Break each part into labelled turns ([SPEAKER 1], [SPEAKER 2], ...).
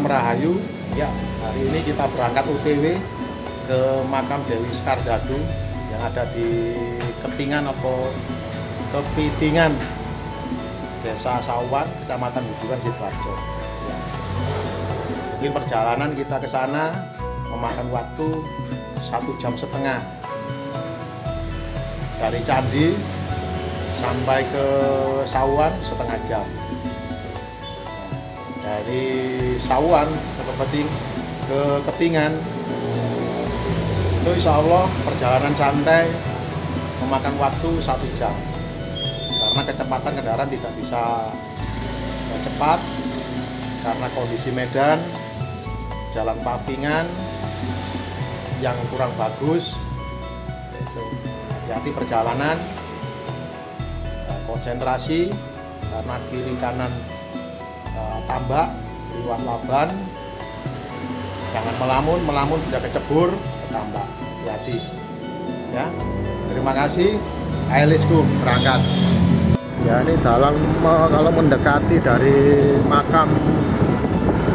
[SPEAKER 1] Salam Rahayu. Ya, hari ini kita berangkat OTW ke makam Dewi Skardadu yang ada di Ketingan atau Kepitingan, Desa Sawan, Kecamatan Buduran, Sidoarjo. Ya. Mungkin perjalanan kita ke sana memakan waktu 1,5 jam. Dari Candi sampai ke Sawan setengah jam. Dari Sawan ke Ketingan itu insya Allah perjalanan santai memakan waktu 1 jam karena kecepatan kendaraan tidak bisa cepat karena kondisi medan jalan pavingan yang kurang bagus. Hati-hati perjalanan, konsentrasi karena kiri kanan tambak, liwat laban, jangan melamun bisa kecebur ke tambak. Hati-hati ya. Terima kasih. Ayo let's go, berangkat. Ya, ini dalam kalau mendekati dari makam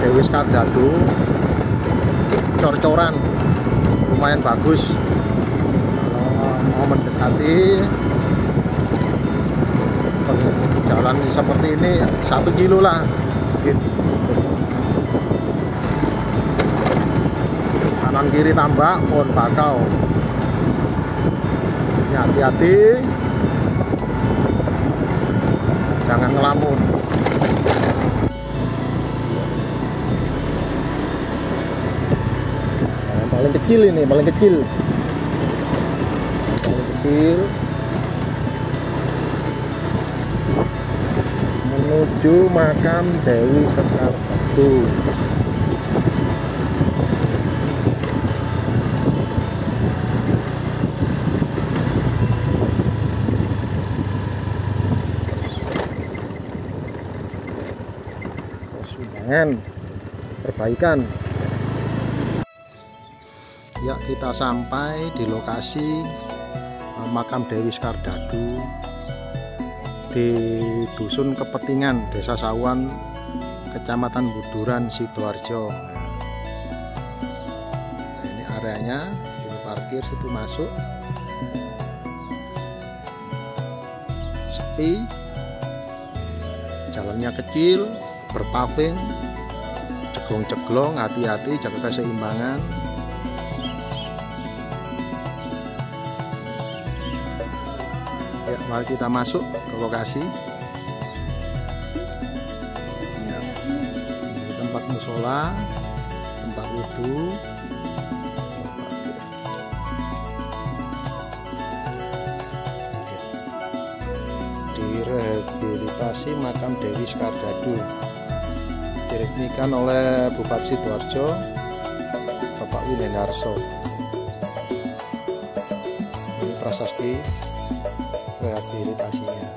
[SPEAKER 1] Dewi Skardadu, cor-coran lumayan bagus. Mau mendekati jalan seperti ini 1 kilo lah gitu. Kanan kiri tambak, pohon bakau. Hati-hati, jangan ngelamun. Nah, paling kecil ini, paling kecil menuju makam Dewi Skardadu. Sumbangan perbaikan. Ya, kita sampai di lokasi makam Dewi Skardadu di Dusun Kepitingan, Desa Sawan, Kecamatan Buduran, Sidoarjo. Nah, ini areanya, ini parkir, situ masuk, sepi, jalannya kecil, berpaving, ceglong-ceglong, hati-hati, jaga keseimbangan. Ya, mari kita masuk ke lokasi. Ya, ini tempat musola, tempat wudhu. Direhabilitasi makam Dewi Skardadu, diresmikan oleh Bupati Sidoarjo, Bapak Winendarso. Ini prasasti rehabilitasinya.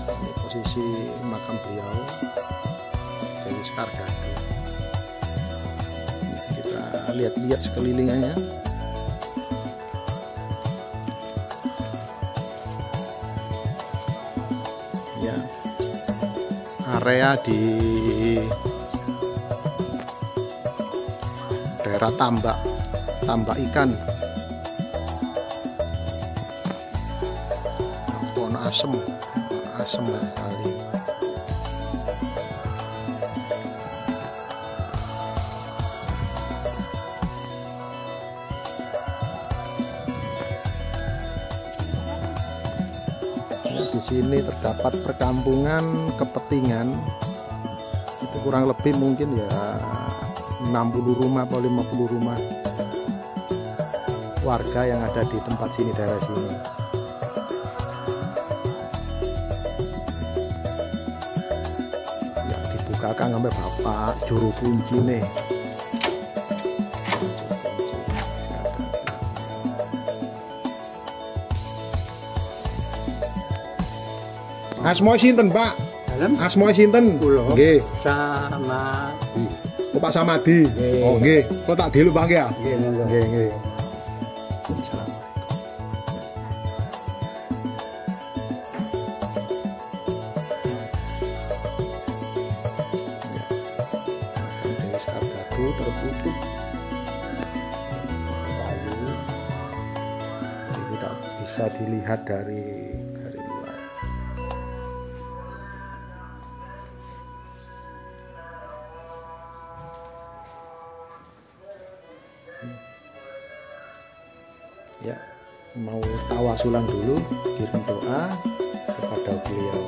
[SPEAKER 1] Ini posisi makam beliau Dewi Skardadu. Kita lihat-lihat sekelilingannya. Ya, area di daerah tambak ikan. Asem kali. Ya, di sini terdapat perkampungan Kepitingan. Itu kurang lebih mungkin ya 60 rumah atau 50 rumah warga yang ada di tempat sini, daerah sini. Kakak ngambil bapak juru kunci nih. Asmoe sinten, Pak? Asmoe sinten? Nggih. Samadi. Oh, Pak Samadi. Oh, nggih. Kok tak delu, Pak, ya? Nggih, nggih. Assalamualaikum. tertutup kayu, jadi tidak bisa dilihat dari luar. Ya, mau tawasulan dulu, kirim doa kepada beliau.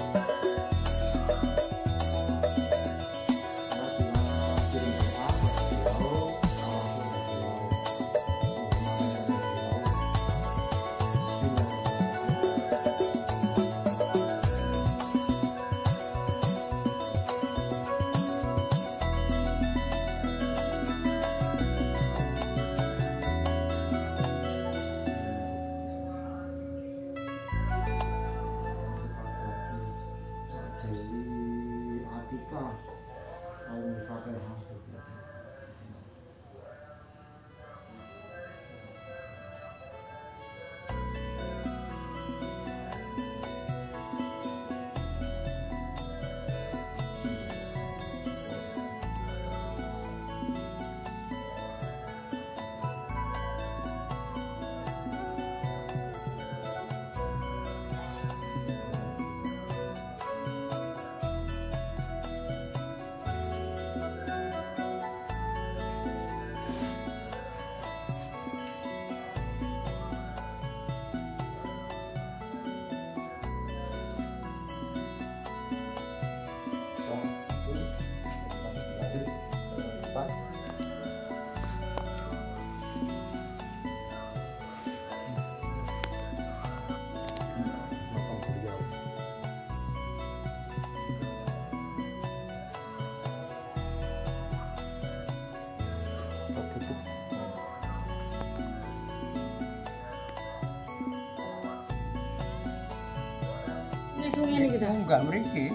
[SPEAKER 2] Ini kita
[SPEAKER 3] enggak mriki.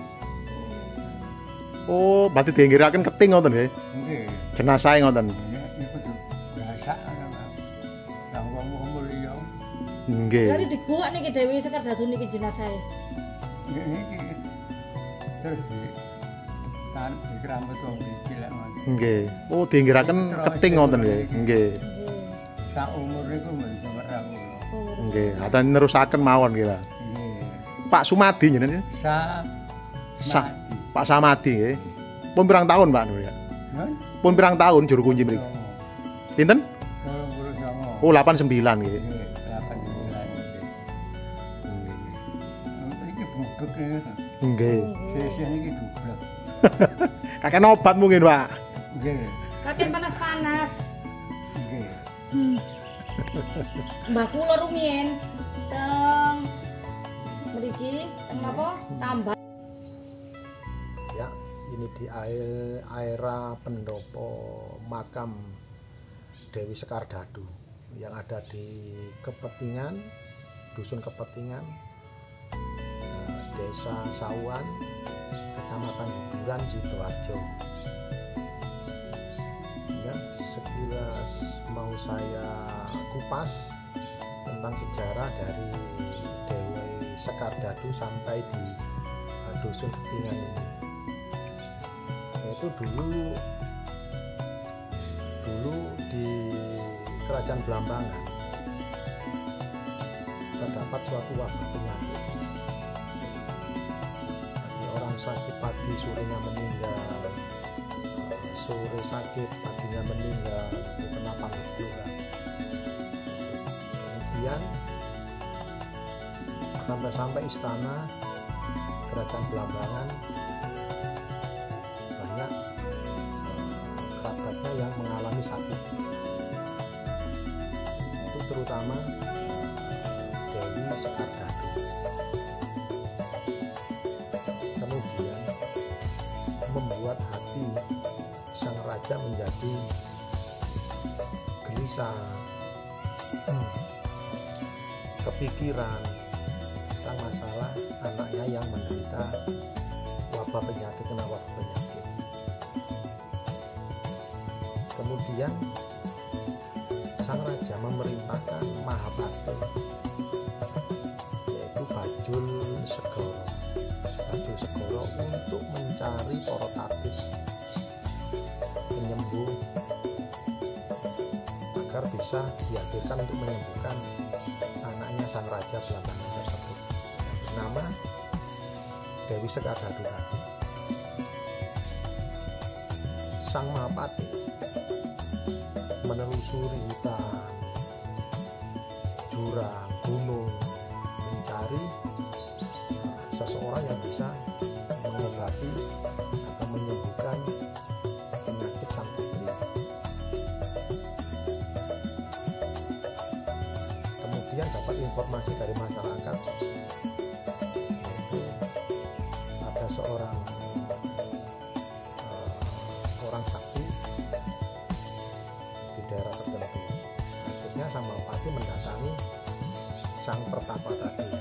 [SPEAKER 1] Oh, berarti dienggiraken keting ngoten nggih.
[SPEAKER 3] Nggih.
[SPEAKER 1] Jenazah ngoten.
[SPEAKER 3] Niku tuh biasa ana. Lah wong liya.
[SPEAKER 1] Nggih.
[SPEAKER 2] Dari diguk niki Dewi Sekar Dadu niki jenazahe.
[SPEAKER 3] Nggih niki. Terus kan dikeramat wong iki lek ngoten.
[SPEAKER 1] Nggih. Oh, dienggiraken keting ngoten nggih. Nggih.
[SPEAKER 3] Sak umur niku men semerang.
[SPEAKER 1] Nggih, aten nerusaken mawon nggih, Pak. Pak Sumadi jenenge? Pak Samadi nggih. Pun pirang tahun, Pak niku ya? Pun pirang tahun juru kunci mriki? Pinten?
[SPEAKER 3] 89.
[SPEAKER 1] Oh, 89 nggih.
[SPEAKER 3] 89. Iki budek ya.
[SPEAKER 1] Nggih.
[SPEAKER 3] Sesih niki dublek.
[SPEAKER 1] Kakek obat mungkin, Pak.
[SPEAKER 3] Nggih.
[SPEAKER 2] Kakek panas-panas.
[SPEAKER 3] Nggih.
[SPEAKER 2] Mbah kula rumiyin teng mriki teng napa? Tambah.
[SPEAKER 1] Ya, ini di area pendopo makam Dewi Sekar Dadu yang ada di Kepetingan, Dusun Kepetingan, Desa Sawan, Kecamatan Buduran, Sidoarjo. Ya, sekilas mau saya kupas tentang sejarah dari Dewi Sekar Dadu sampai di Dusun Ketingan ini. Yaitu dulu di Kerajaan Blambangan terdapat suatu wabah penyakit. Jadi orang sakit pagi sorenya meninggal, sore sakit paginya meninggal, itu kena panggulan. Kemudian sampai istana Kerajaan Blambangan banyak kerabatnya yang mengalami sakit, itu terutama Dewi Sekar Dadu. Kemudian membuat hati sang raja menjadi gelisah, kepikiran tentang masalah anaknya yang menderita wabah penyakit, kena wabah penyakit. Kemudian sang raja memerintahkan Mahapati, yaitu Bajul Segoro untuk mencari para tabib penyembuh
[SPEAKER 4] agar bisa dihadirkan untuk menyembuhkan anaknya sang raja Belambangan tersebut yang bernama Dewi Sekar Dadu tadi. Sang Mahapati menelusuri hutan, jurang, gunung, mencari seseorang yang bisa mengobati atau menyembuhkan penyakit sang putri. Kemudian dapat informasi dari masyarakat, yaitu ada seorang orang sakti di daerah tertentu. Akhirnya sang Mahapati mendatangi sang pertapa tadi,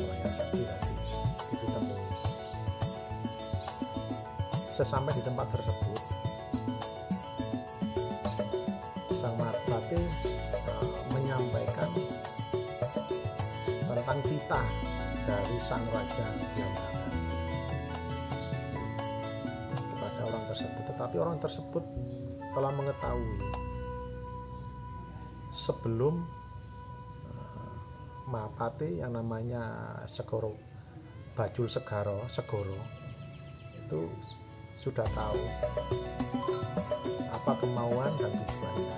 [SPEAKER 4] orang yang sakti tadi, ditemui. Sesampai di tempat tersebut, sang Mahapati menyampaikan tentang titah dari sang raja Belambangan kepada orang tersebut. Tetapi orang tersebut telah mengetahui sebelum Mahapati yang namanya Segoro Bajul Segoro itu sudah tahu apa kemauan dan tujuannya.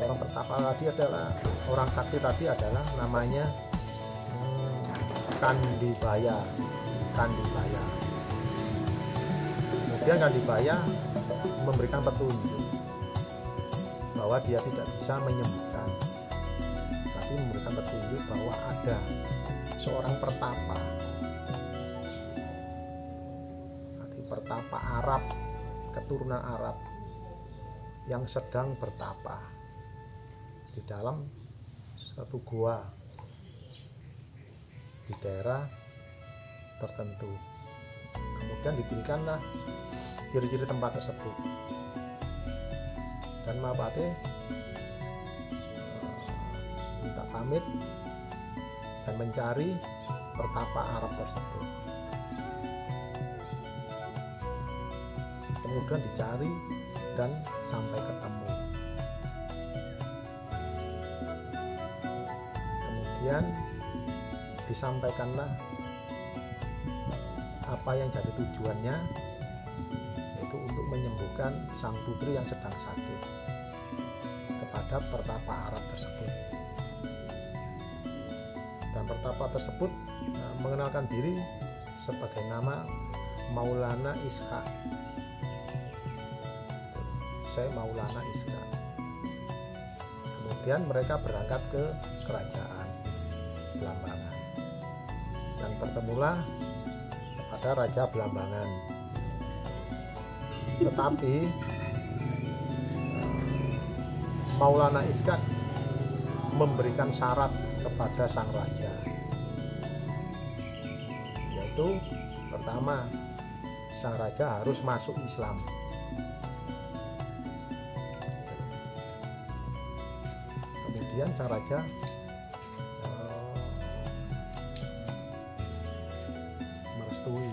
[SPEAKER 4] Orang pertapa tadi adalah orang sakti tadi adalah namanya Kandibaya. Kemudian Kandibaya memberikan petunjuk bahwa dia tidak bisa menyembuhkan, tapi memberikan petunjuk bahwa ada seorang pertapa Arab, keturunan Arab yang sedang bertapa di dalam satu gua di daerah tertentu. Kemudian diberikanlah ciri-ciri tempat tersebut, dan Mahapati minta pamit dan mencari pertapa Arab tersebut. Kemudian dicari dan sampai ketemu. Kemudian disampaikanlah apa yang jadi tujuannya, yaitu untuk menyembuhkan sang putri yang sedang sakit kepada pertapa Arab tersebut. Dan pertapa tersebut mengenalkan diri sebagai nama Maulana Ishak. Saya Maulana Ishak. Kemudian mereka berangkat ke kerajaan Belambangan dan bertemulah kepada Raja Belambangan. Tetapi Maulana Ishak memberikan syarat kepada sang raja, yaitu pertama, sang raja harus masuk Islam. Kemudian sang raja merestui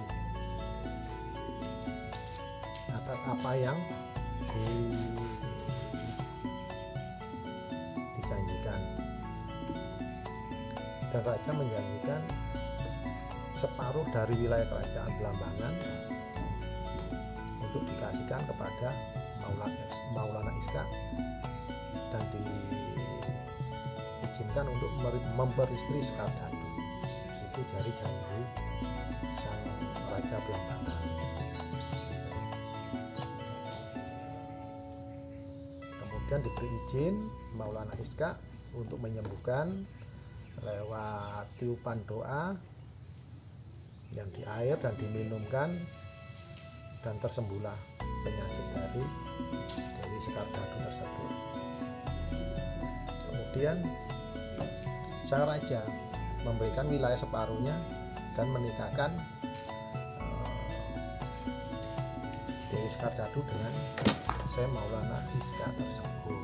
[SPEAKER 4] atas apa yang dijanjikan, dan raja menjanjikan separuh dari wilayah kerajaan Belambangan untuk dikasihkan kepada Maulana Ishak dan diizinkan untuk memperistri Sekar Dadu. Itu dari janji sang raja Belambangan. Kemudian diberi izin Maulana Ishak untuk menyembuhkan lewat tiupan doa yang di air dan diminumkan, dan tersembuhlah penyakit dari Dewi Sekar Dadu tersebut. Kemudian sang raja memberikan wilayah separuhnya dan menikahkan Dewi Sekar Dadu dengan Syekh Maulana Ishak tersebut.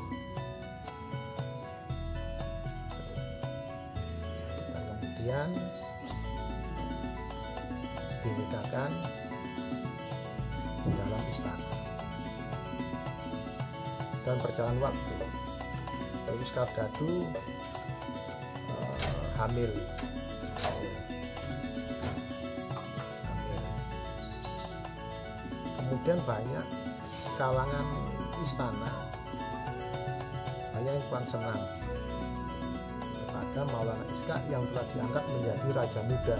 [SPEAKER 4] Dan kemudian dinikahkan di dalam istana. dan berjalan waktu Dewi Skardadu hamil. Kemudian banyak kalangan istana, banyak yang kurang senang kepada Maulana Iskak yang telah diangkat menjadi raja muda.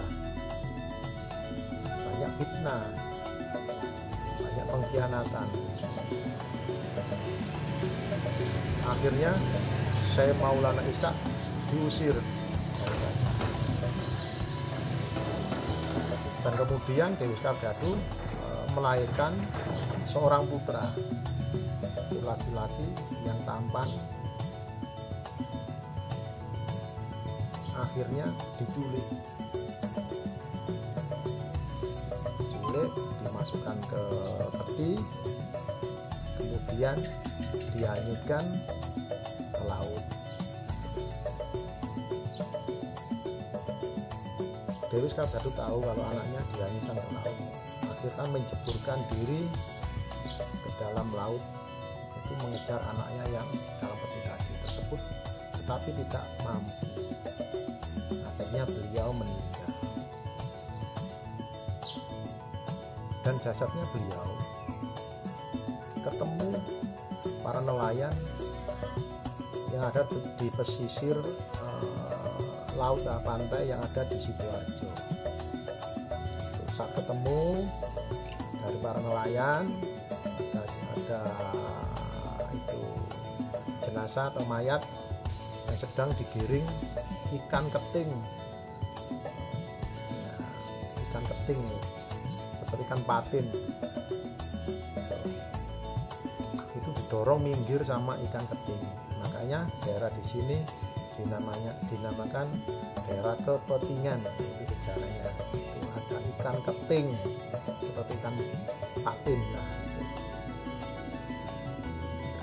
[SPEAKER 4] Banyak fitnah, banyak pengkhianatan. Akhirnya Syekh Maulana Iskak diusir dari raja. Dan kemudian Dewi Skardadu melahirkan seorang putra, laki-laki yang tampan. Akhirnya diculik, dimasukkan ke peti, kemudian dihanyutkan ke laut. Dewi Skardadu tahu kalau anaknya dihanyutkan ke laut, akhirnya menjeburkan diri ke dalam laut, itu mengejar anaknya yang dalam peti tadi tersebut, tetapi tidak mampu. Akhirnya beliau meninggal, dan jasadnya beliau ketemu para nelayan yang ada di pesisir laut pantai yang ada di Sidoarjo. Saat ketemu dari para nelayan, ada itu jenazah atau mayat yang sedang digiring ikan keting. Ya, ikan keting ya, seperti ikan patin. Itu didorong minggir sama ikan keting. Makanya daerah di sini dinamakan daerah Kepetingan. Itu sejarahnya. Itu ada ikan keting seperti ikan patin. Nah, itu.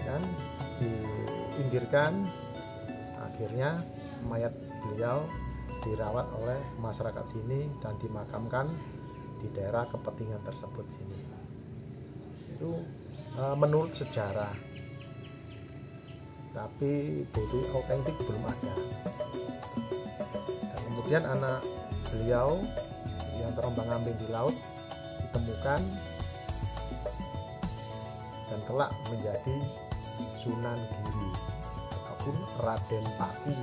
[SPEAKER 4] Dan diinggirkan, akhirnya mayat beliau dirawat oleh masyarakat sini dan dimakamkan di daerah Kepetingan tersebut sini. Itu menurut sejarah, tapi bukti autentik belum ada. Dan kemudian anak beliau yang terombang-ambing di laut ditemukan dan kelak menjadi Sunan Giri ataupun Raden Paku.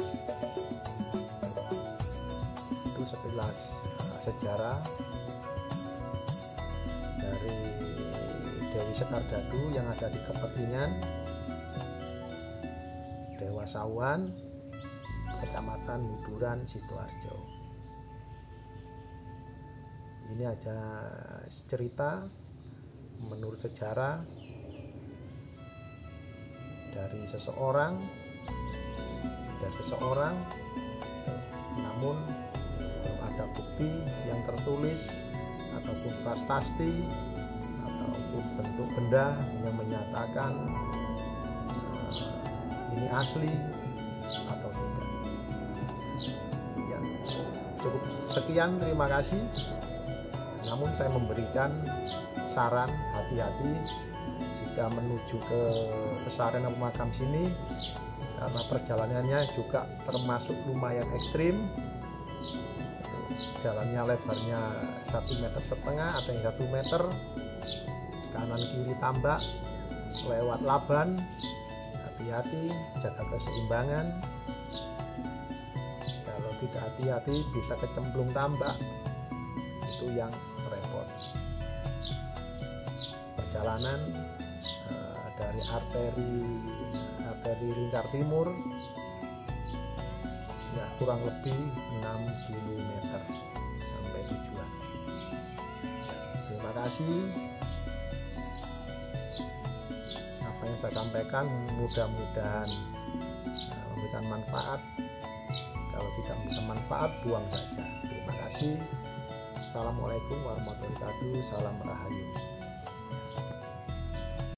[SPEAKER 4] Itu sekilas sejarah dari Dewi Skardadu yang ada di Kepetingan, Dewasawan, Kecamatan Muduran, Sidoarjo. Ini aja cerita menurut sejarah dari seseorang, namun belum ada bukti yang tertulis ataupun prasasti ataupun bentuk benda yang menyatakan ini asli atau tidak. Ya, cukup sekian, terima kasih. Namun saya memberikan saran hati-hati jika menuju ke Sarana Makam sini, karena perjalanannya juga termasuk lumayan ekstrim. Jalannya lebarnya 1,5 meter, ada yang 1 meter, kanan kiri tambak, lewat Laban. Hati-hati, jaga keseimbangan. Kalau tidak hati-hati bisa kecemplung tambak, itu yang repot. Perjalanan dari arteri lingkar timur ya kurang lebih 6 km sampai tujuan. Terima kasih. Apa yang saya sampaikan mudah-mudahan memberikan manfaat. Kalau tidak memberikan manfaat, buang saja. Terima kasih. Assalamualaikum warahmatullahi wabarakatuh. Salam Rahayu.